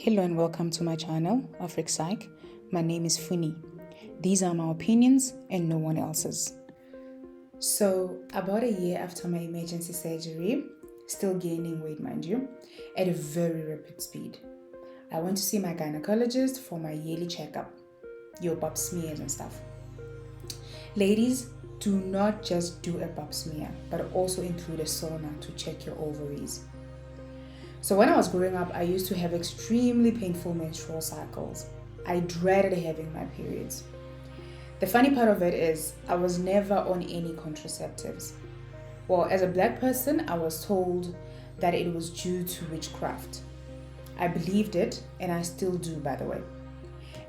Hello and welcome to my channel, Afric Psych. My name is Funi. These are my opinions and no one else's. So, about a year after my emergency surgery, still gaining weight, mind you, at a very rapid speed, I went to see my gynecologist for my yearly checkup, your pap smears and stuff. Ladies, do not just do a pap smear, but also include a sauna to check your ovaries. So when I was growing up, I used to have extremely painful menstrual cycles. I dreaded having my periods. The funny part of it is I was never on any contraceptives. Well, as a black person, I was told that it was due to witchcraft. I believed it, and I still do, by the way.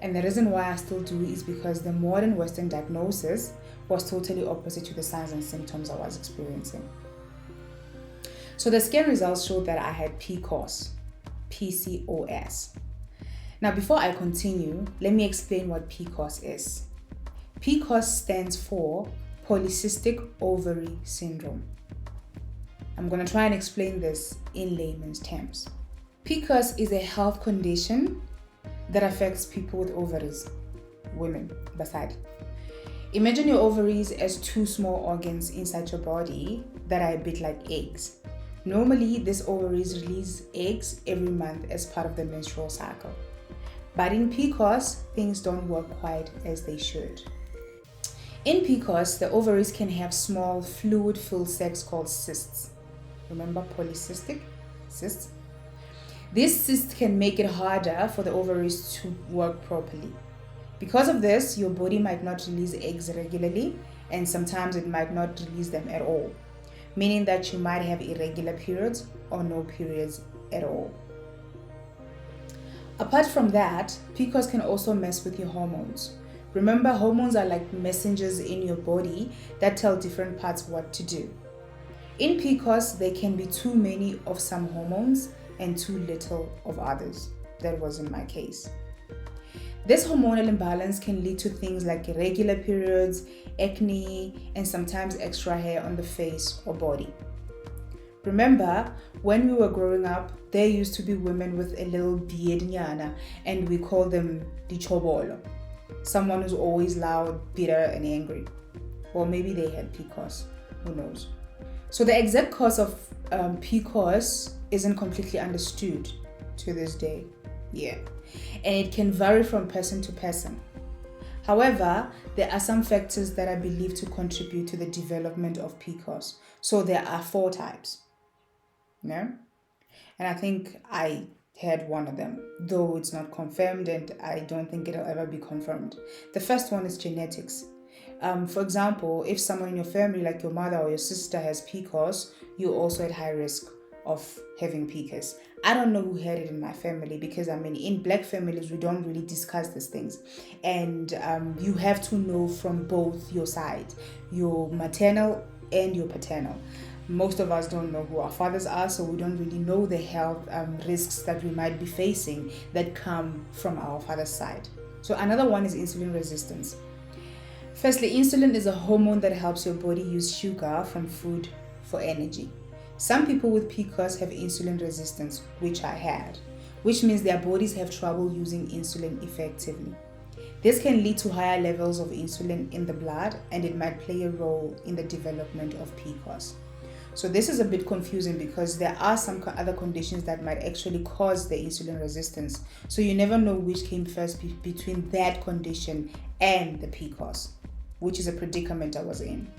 And the reason why I still do is because the modern Western diagnosis was totally opposite to the signs and symptoms I was experiencing. So the scan results showed that I had PCOS. Now, before I continue, let me explain what PCOS is. PCOS stands for Polycystic Ovary Syndrome. I'm going to try and explain this in layman's terms. PCOS is a health condition that affects people with ovaries, women beside. Imagine your ovaries as two small organs inside your body that are a bit like eggs. Normally, these ovaries release eggs every month as part of the menstrual cycle. But in PCOS, things don't work quite as they should. In PCOS, the ovaries can have small fluid-filled sacs called cysts. Remember polycystic? Cysts? These cysts can make it harder for the ovaries to work properly. Because of this, your body might not release eggs regularly, and sometimes it might not release them at all, meaning that you might have irregular periods or no periods at all. Apart from that, PCOS can also mess with your hormones. Remember, hormones are like messengers in your body that tell different parts what to do. In PCOS, there can be too many of some hormones and too little of others. That was in my case. This hormonal imbalance can lead to things like irregular periods, acne, and sometimes extra hair on the face or body. Remember, when we were growing up, there used to be women with a little beard nyana, and we call them dichobolo. Someone who's always loud, bitter, and angry. Or maybe they had PCOS, who knows. So the exact cause of PCOS isn't completely understood to this day. Yeah. And it can vary from person to person. However, there are some factors that are believed to contribute to the development of PCOS. So there are 4 types. Yeah? And I think I had one of them, though it's not confirmed and I don't think it'll ever be confirmed. The first one is genetics. For example, if someone in your family, like your mother or your sister, has PCOS, you're also at high risk of having PCOS. I don't know who had it in my family because, in black families, we don't really discuss these things. And you have to know from both your sides, your maternal and your paternal. Most of us don't know who our fathers are, so we don't really know the health risks that we might be facing that come from our father's side. So another one is insulin resistance. Firstly, insulin is a hormone that helps your body use sugar from food for energy. Some people with PCOS have insulin resistance, which I had, which means their bodies have trouble using insulin effectively. This can lead to higher levels of insulin in the blood, and it might play a role in the development of PCOS. So this is a bit confusing because there are some other conditions that might actually cause the insulin resistance. So you never know which came first between that condition and the PCOS, which is a predicament I was in.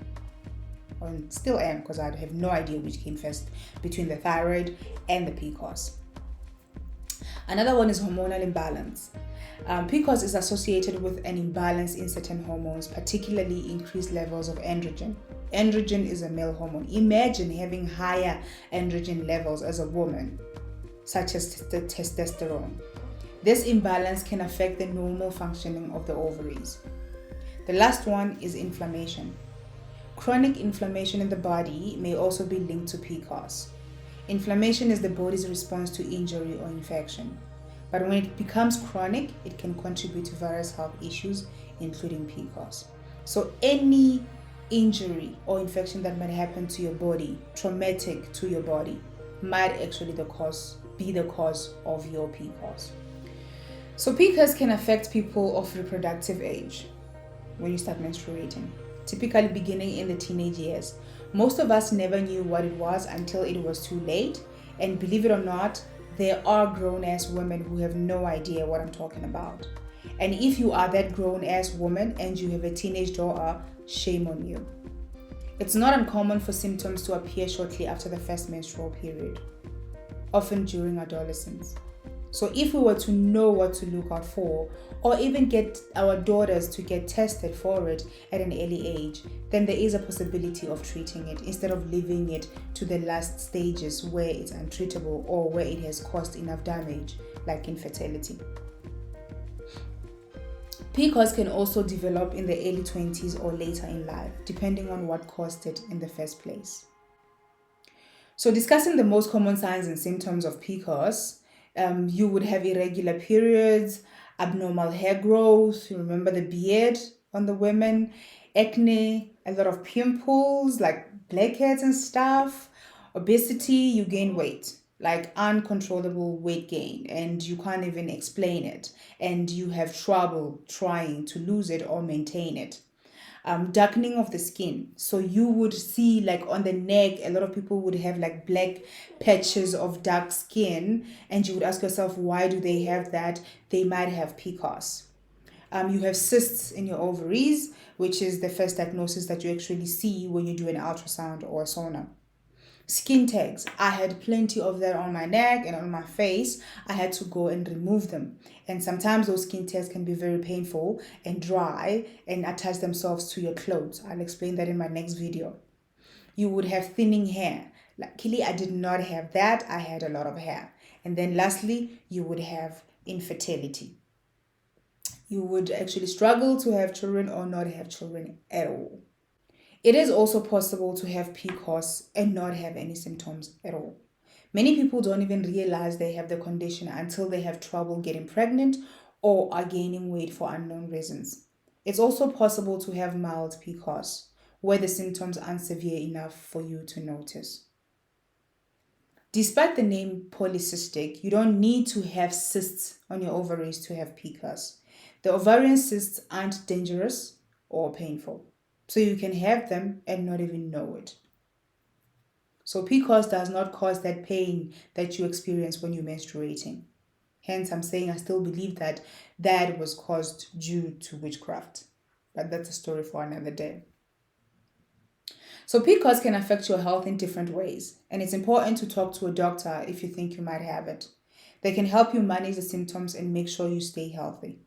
And still am, because I have no idea which came first between the thyroid and the PCOS. Another one is hormonal imbalance. PCOS is associated with an imbalance in certain hormones, particularly increased levels of androgen. Androgen is a male hormone. Imagine having higher androgen levels as a woman, such as testosterone. This imbalance can affect the normal functioning of the ovaries. The last one is inflammation. Chronic inflammation in the body may also be linked to PCOS. Inflammation is the body's response to injury or infection. But when it becomes chronic, it can contribute to various health issues, including PCOS. So any injury or infection that might happen to your body, traumatic to your body, might actually be the cause be the cause of your PCOS. So PCOS can affect people of reproductive age when you start menstruating, typically beginning in the teenage years. Most of us never knew what it was until it was too late. And believe it or not, there are grown-ass women who have no idea what I'm talking about. And if you are that grown-ass woman and you have a teenage daughter, shame on you. It's not uncommon for symptoms to appear shortly after the first menstrual period, often during adolescence. So if we were to know what to look out for, or even get our daughters to get tested for it at an early age, then there is a possibility of treating it instead of leaving it to the last stages where it's untreatable or where it has caused enough damage, like infertility. PCOS can also develop in the early 20s or later in life, depending on what caused it in the first place. So discussing the most common signs and symptoms of PCOS, you would have irregular periods, abnormal hair growth, you remember the beard on the women, acne, a lot of pimples like blackheads and stuff, obesity, you gain weight, like uncontrollable weight gain, and you can't even explain it, and you have trouble trying to lose it or maintain it. Darkening of the skin. So you would see like on the neck, a lot of people would have like black patches of dark skin, and you would ask yourself, why do they have that? They might have PCOS. You have cysts in your ovaries, which is the first diagnosis that you actually see when you do an ultrasound or a sonar. Skin tags. I had plenty of that on my neck and on my face. I had to go and remove them. And sometimes those skin tags can be very painful and dry and attach themselves to your clothes. I'll explain that in my next video. You would have thinning hair. Luckily, I did not have that. I had a lot of hair. And then lastly, you would have infertility. You would actually struggle to have children or not have children at all. It is also possible to have PCOS and not have any symptoms at all. Many people don't even realize they have the condition until they have trouble getting pregnant or are gaining weight for unknown reasons. It's also possible to have mild PCOS, where the symptoms aren't severe enough for you to notice. Despite the name polycystic, you don't need to have cysts on your ovaries to have PCOS. The ovarian cysts aren't dangerous or painful, so you can have them and not even know it. So PCOS does not cause that pain that you experience when you're menstruating. Hence, I'm saying I still believe that that was caused due to witchcraft. But that's a story for another day. So PCOS can affect your health in different ways, and it's important to talk to a doctor if you think you might have it. They can help you manage the symptoms and make sure you stay healthy.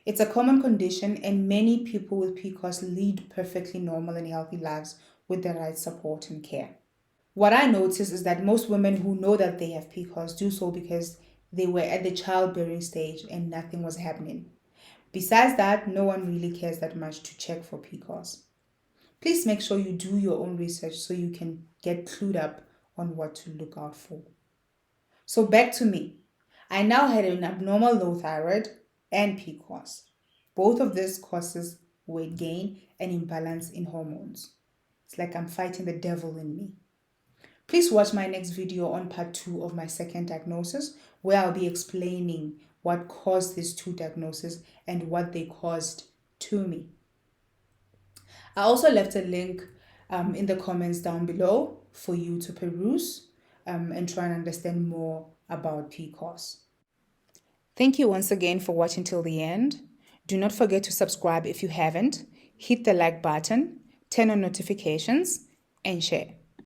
It's a common condition, and many people with PCOS lead perfectly normal and healthy lives with the right support and care. What I notice is that most women who know that they have PCOS do so because they were at the childbearing stage and nothing was happening. Besides that, no one really cares that much to check for PCOS. Please make sure you do your own research so you can get clued up on what to look out for. So back to me. I now had an abnormal low thyroid and PCOS. Both of this causes weight gain and imbalance in hormones. It's like I'm fighting the devil in me. Please watch my next video on part 2 of my second diagnosis, where I'll be explaining what caused these two diagnoses and what they caused to me. I also left a link in the comments down below for you to peruse and try and understand more about PCOS. Thank you once again for watching till the end. Do not forget to subscribe if you haven't. Hit the like button, turn on notifications, and share.